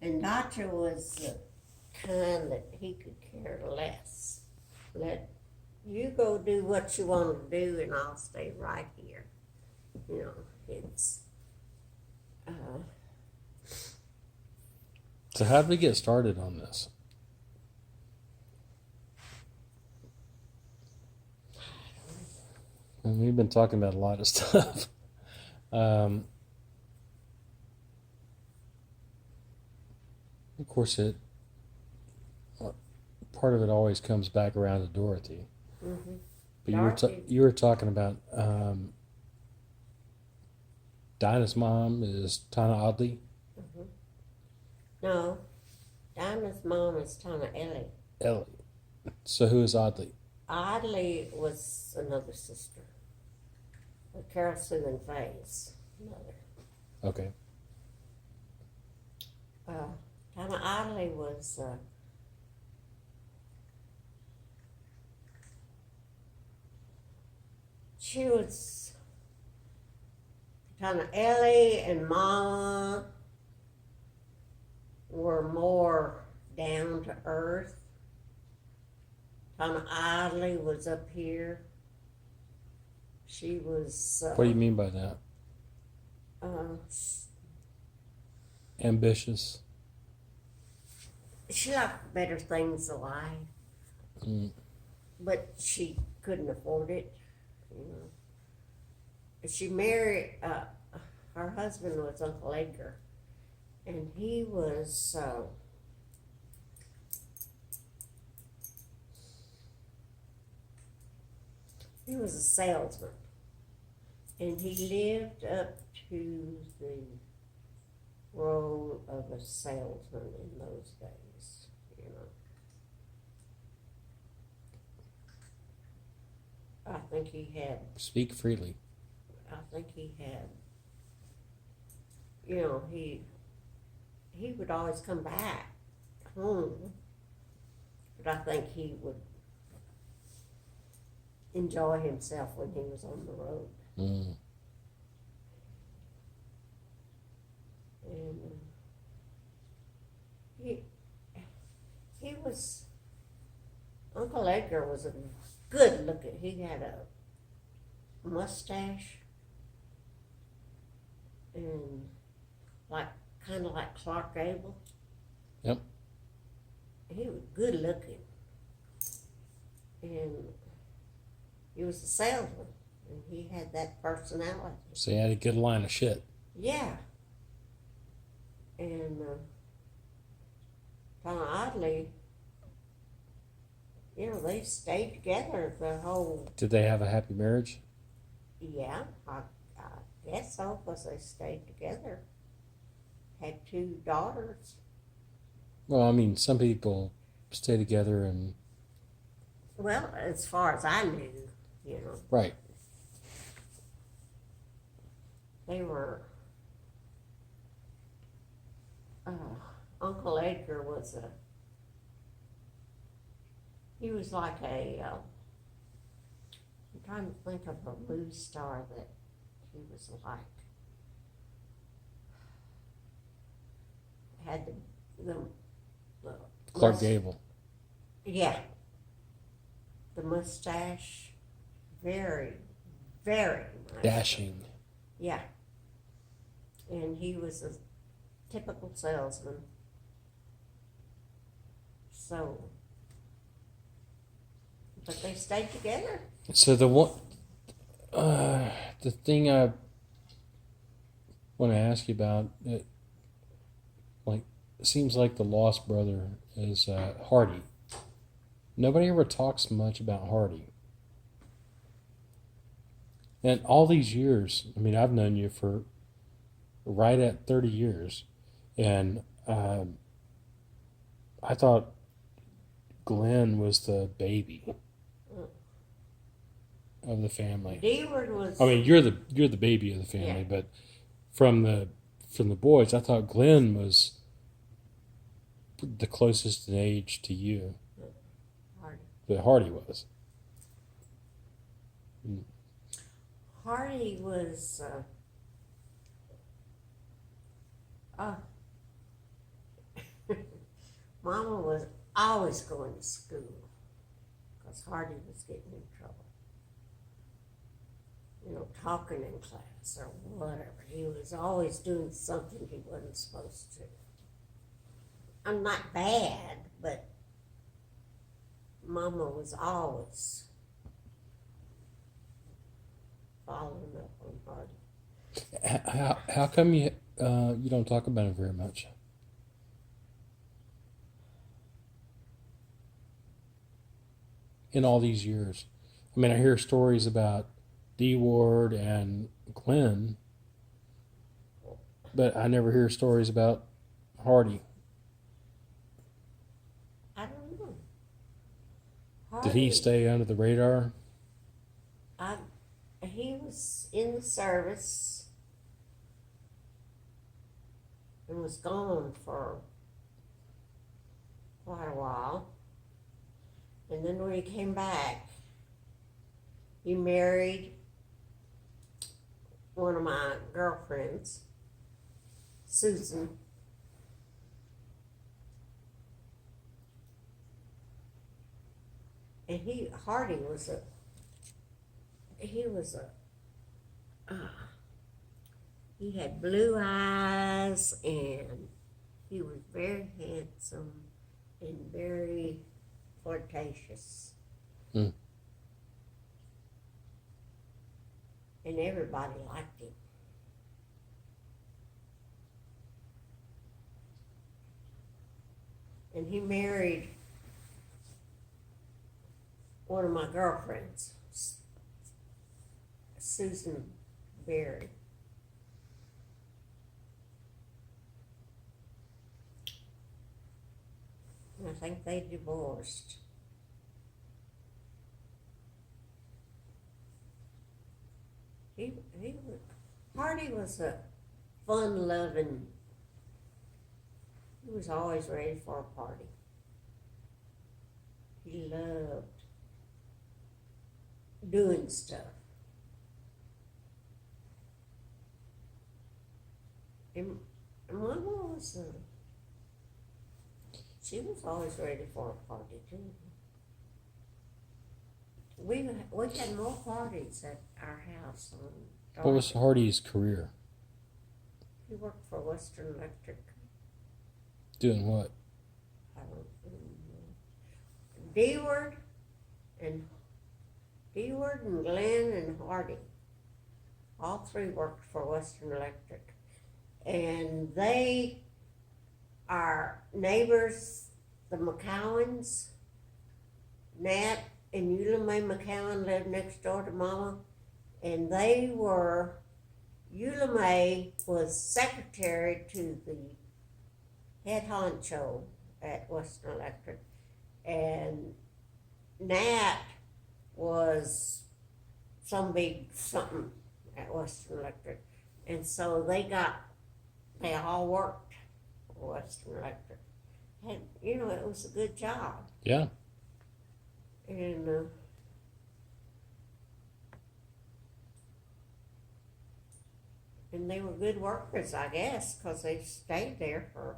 And Doctor was the kind that he could care less. Let you go do what you want to do, and I'll stay right here. You know, it's. So how did we get started on this? And we've been talking about a lot of stuff. Of course, part of it always comes back around to Dorothy. Mm-hmm. But you were talking about Dinah's mom is Tana Audley. Mm-hmm. No, Dinah's mom is Tana Ellie. Ellie. So who is Audley? Audley was another sister. Carol Sue and Faye's mother. Okay. Tana Audley was she was Tana Ellie and Mama were more down to earth. Tana Audley was up here. She was. What do you mean by that? Ambitious. She liked better things in life, but she couldn't afford it. You know, she married. Her husband was Uncle Edgar, and he was. He was a salesman, and he lived up to the role of a salesman in those days, you know. I think he had. Speak freely. I think he had. You know, he would always come back home, but I think he would enjoy himself when he was on the road. Mm. And he was, Uncle Edgar was a good looking, he had a mustache and kind of like Clark Gable. Yep. He was good looking, and he was a salesman, and he had that personality. So he had a good line of shit. Yeah. And Tana Audley, you know, they stayed together the whole. Did they have a happy marriage? Yeah, I guess so, because they stayed together. Had 2 daughters. Well, I mean, some people stay together and. Well, as far as I knew, you know. Right. They were. Uncle Edgar was he was like I'm trying to think of a movie star that he was like. Had the Clark Gable. Yeah. The mustache, very, very nice. Dashing. Yeah. And he was a typical salesman. So, but they stayed together. So the thing I want to ask you about, it seems like the lost brother is Hardy. Nobody ever talks much about Hardy. And all these years, I mean, I've known you for right at 30 years, and I thought Glenn was the baby of the family. Deward was. I mean, you're the baby of the family, yeah. But from the boys, I thought Glenn was the closest in age to you. Hardy. But Hardy was. Hardy was. Mama was always going to school because Hardy was getting in trouble. You know, talking in class or whatever. He was always doing something he wasn't supposed to. I'm not bad, but Mama was always following up on Hardy. How come you don't talk about him very much? In all these years, I mean, I hear stories about D Ward and Glenn, but I never hear stories about Hardy. I don't know. Did he Hardy, stay under the radar? he was in the service and was gone for quite a while. And then when he came back, he married one of my girlfriends, Susan. And Hardy was he had blue eyes and he was very handsome and very flirtatious. Hmm. And everybody liked him. And he married one of my girlfriends, Susan Berry. And I think they divorced. Hardy was a fun-loving. He was always ready for a party. He loved doing stuff. And Mama was, she was always ready for a party too. We had more parties at our house on. What was Hardy's career? He worked for Western Electric. Doing what? I don't know. D-Ward and Glenn and Hardy, all three worked for Western Electric. And they are neighbors, the McCowans. Nat and Eula Mae McCowan lived next door to Mama. And Eula Mae was secretary to the head honcho at Western Electric. And Nat was some big something at Western Electric. And so they all worked for Western Electric. And, it was a good job. Yeah. And they were good workers, I guess, because they stayed there for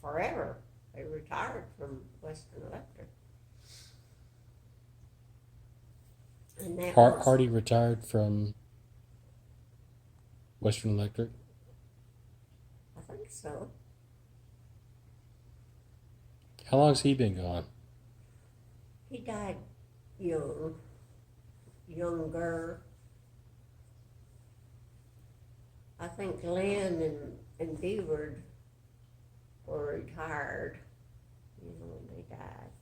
forever. They retired from Western Electric. And that Hardy retired from Western Electric? I think so. How long's he been gone? He died younger. I think Glenn and D-Ward were retired, when they died.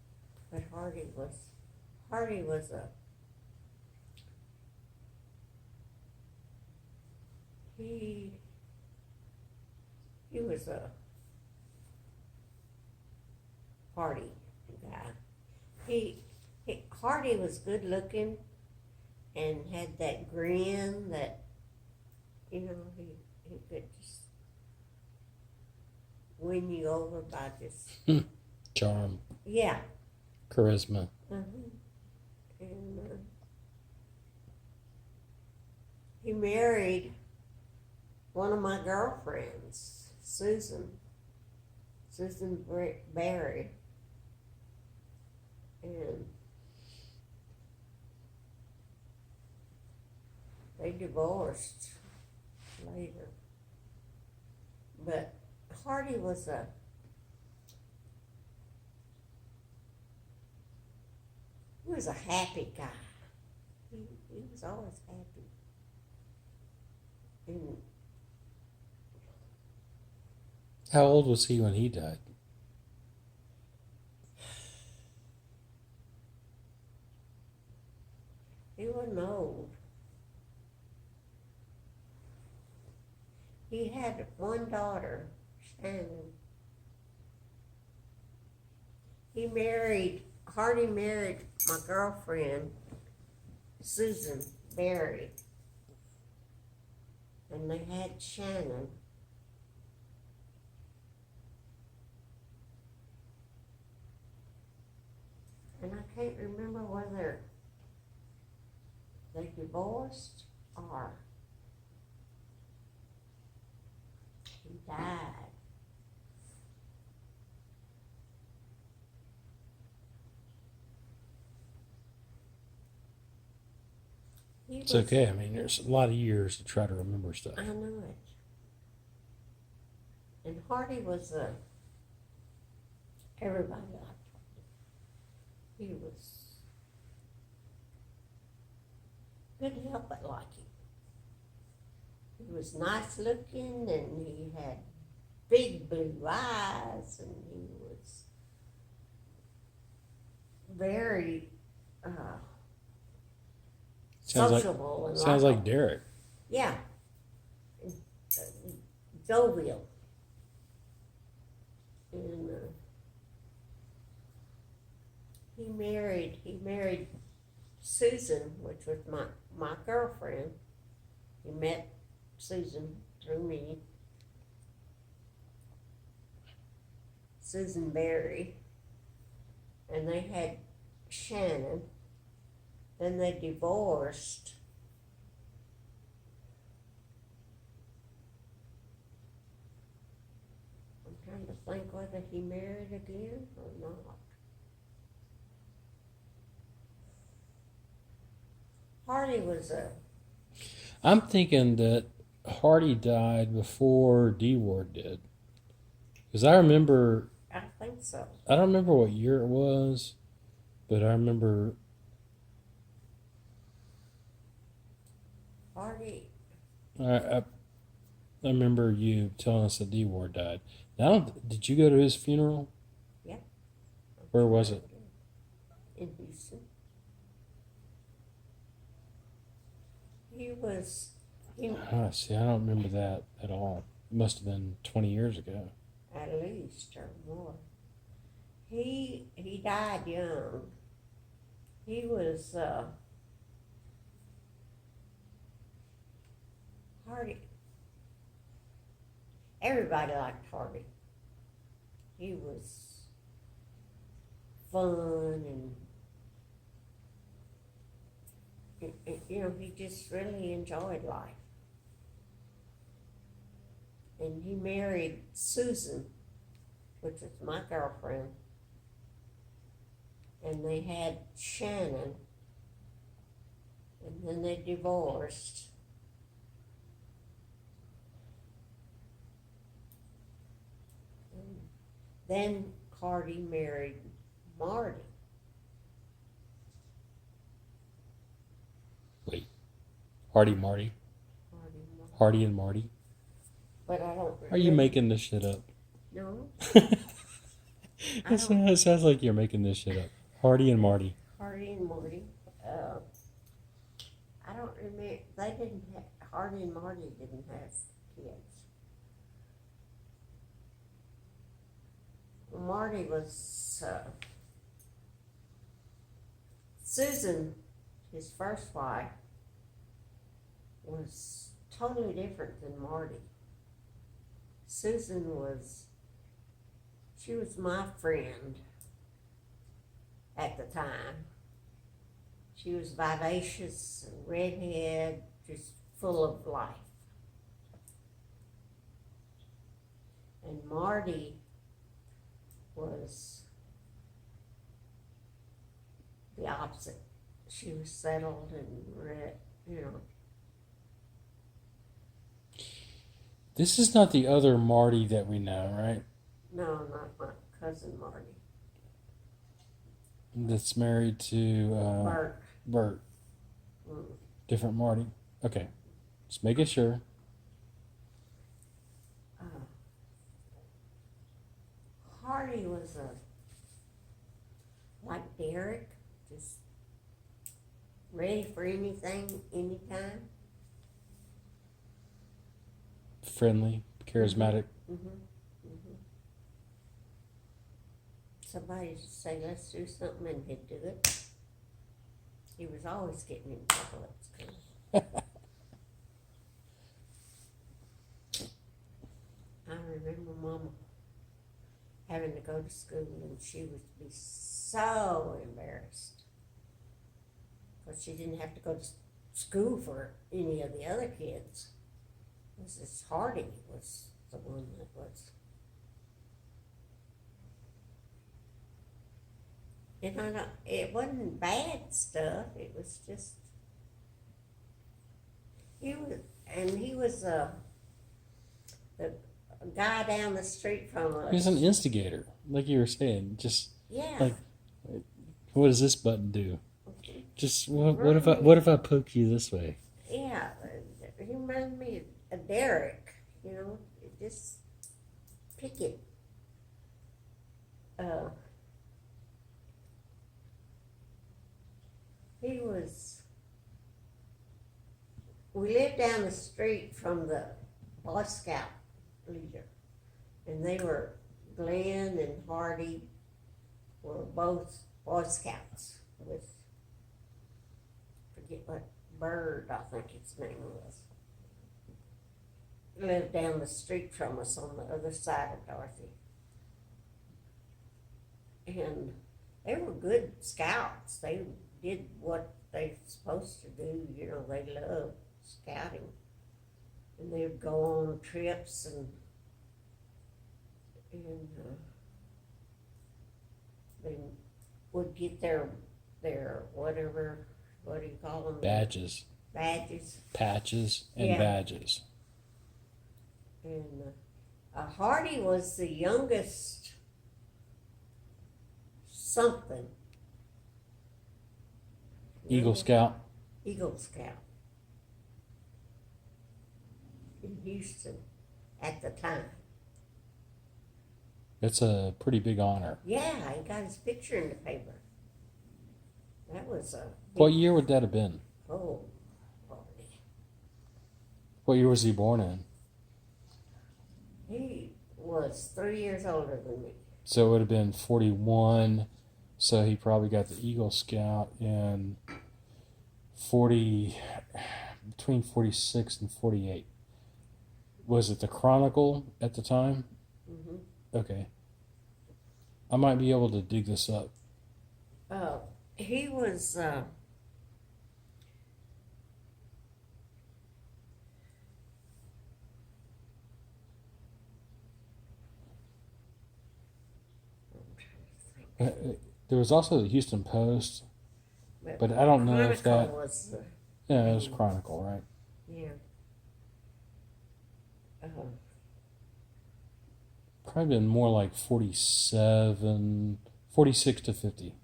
But Hardy was he was a party guy. Hardy was good looking and had that grin that, he could just win you over by just Charm. Yeah. Charisma. And he married one of my girlfriends, Susan Berry. and they divorced later. But Hardy was a happy guy. He was always happy. And How old was he when he died? he wasn't old. He had one daughter, Shannon. Hardy married my girlfriend, Susan Berry. And they had Shannon. And I can't remember whether they divorced or he died. It's okay. I mean, there's a lot of years to try to remember stuff. I know it. And Hardy was everybody liked Hardy. He was, couldn't help but like him. He was nice looking, and he had big blue eyes, and he was very sociable and Sounds like Derek. Yeah. Jovial. And he married Susan, which was my girlfriend. He met Susan through me. Susan Berry. And they had Shannon. Then they divorced. I'm trying to think whether he married again or not. Hardy was I'm thinking that Hardy died before D Ward did. Because I remember, I think so. I don't remember what year it was, but I remember Hardy. I remember you telling us that D Ward died. Now, did you go to his funeral? Yeah. Where was it? In Houston. He was. See, I don't remember that at all. It must have been 20 years ago. At least or more. He died young. He was Hardy. Everybody liked Hardy. He was fun and he just really enjoyed life. And he married Susan, which was my girlfriend. And they had Shannon. And then they divorced. And then Hardy married Marty. Wait. Hardy Marty? Hardy and Marty? But I don't remember. Are you making this shit up? No. It sounds like you're making this shit up. Hardy and Marty. Hardy and Marty. I don't remember. They didn't have, Hardy and Marty didn't have kids. Marty was, Susan, his first wife, was totally different than Marty. Susan she was my friend at the time. She was vivacious and redhead, just full of life. And Marty was the opposite. She was settled and you know. This is not the other Marty that we know, right? No, not my cousin Marty. That's married to Bert. Bert. Mm. Different Marty. Okay. Just making sure. Hardy was like Derek, just ready for anything, anytime. Friendly, charismatic. Mm-hmm. Mm-hmm. Somebody would say, let's do something, and he'd do it. He was always getting in trouble at school. I remember Mama having to go to school, and she would be so embarrassed because she didn't have to go to school for any of the other kids. Mrs. Hardy was the one that was. And I don't, it wasn't bad stuff. It was just he was the guy down the street from us. He's an instigator, like you were saying. Just Yeah. What does this button do? Just what if I poke you this way? Yeah, he reminded me of Derek. You know, just pick it. He was. We lived down the street from the Boy Scout leader, and they were Glenn and Hardy were both Boy Scouts with forget what Bird I think his name was. Lived down the street from us on the other side of Dorothy, and they were good scouts. They did what they were supposed to do. You know, they loved scouting, and they would go on trips and they would get their whatever, what do you call them? Badges. Patches and Yeah. badges. And Hardy was the youngest something. Eagle Scout. Eagle Scout. In Houston at the time. That's a pretty big honor. Yeah, he got his picture in the paper. That was a... What year would that have been? Oh, Hardy. What year was he born in? He was 3 years older than me. So it would have been 41. So he probably got the Eagle Scout in between 46 and 48. Was it the Chronicle at the time? Mm-hmm. Okay. I might be able to dig this up. He was... There was also the Houston Post, but I don't know if that... was the... Yeah, it was Chronicle, right? Yeah. Probably been more like 46 to 50.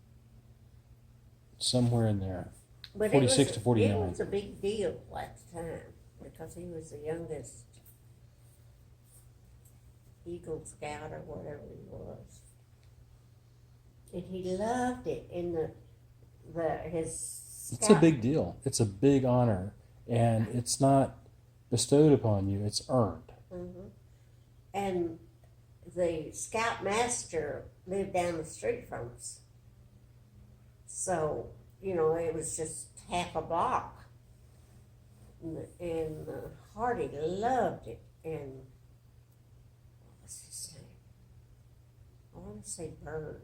Somewhere in there. But 46 to 49. It was a big deal at the time because he was the youngest Eagle Scout or whatever he was. And he loved it in his It's a big deal. It's a big honor. And it's not bestowed upon you, it's earned. Mm-hmm. And the scoutmaster lived down the street from us. So, you know, it was just half a block. And Hardy loved it. And what was his name? I want to say Bird.